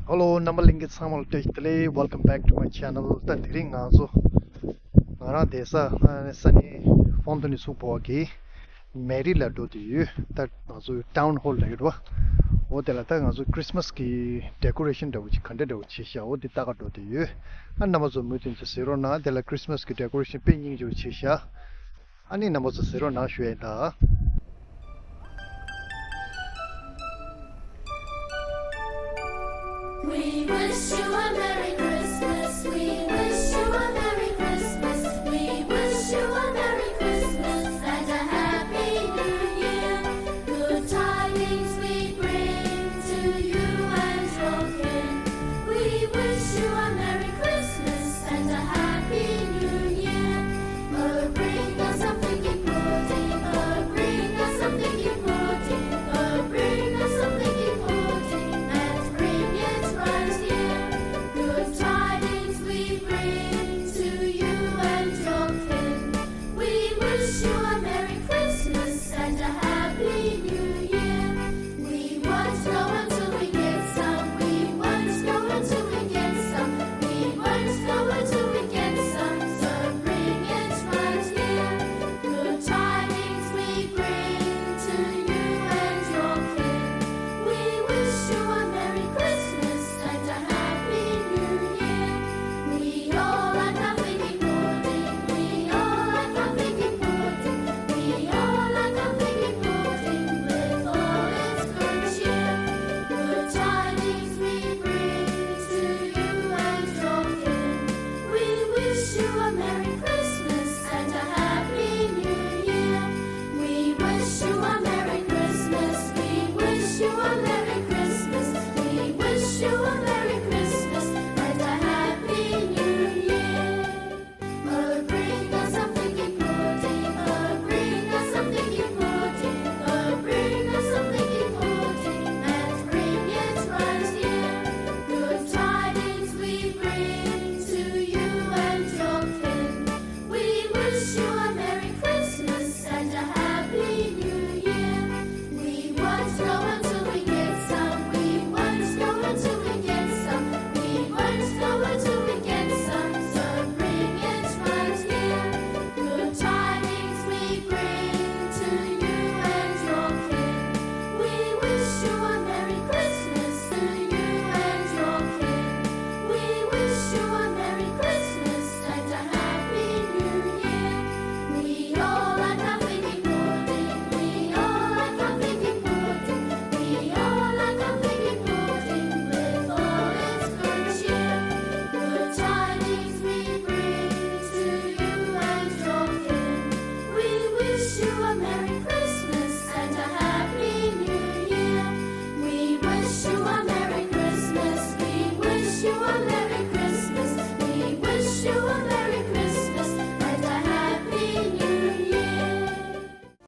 Hello, Namalingit Samal Techtele. Welcome back to my channel. Tatiring Azo. Nara Desa, Sunny Fontenay sous Bois, Mairie de you. That Azo town hall later. What the Latin Azo Christmas key decoration that which content of Chisha, what the Tagato to you. And Namazo Mutin Serona, the Christmas key decoration pinning to Chisha. And in Namazo Serona Shueta. We wish you a Merry Christmas. We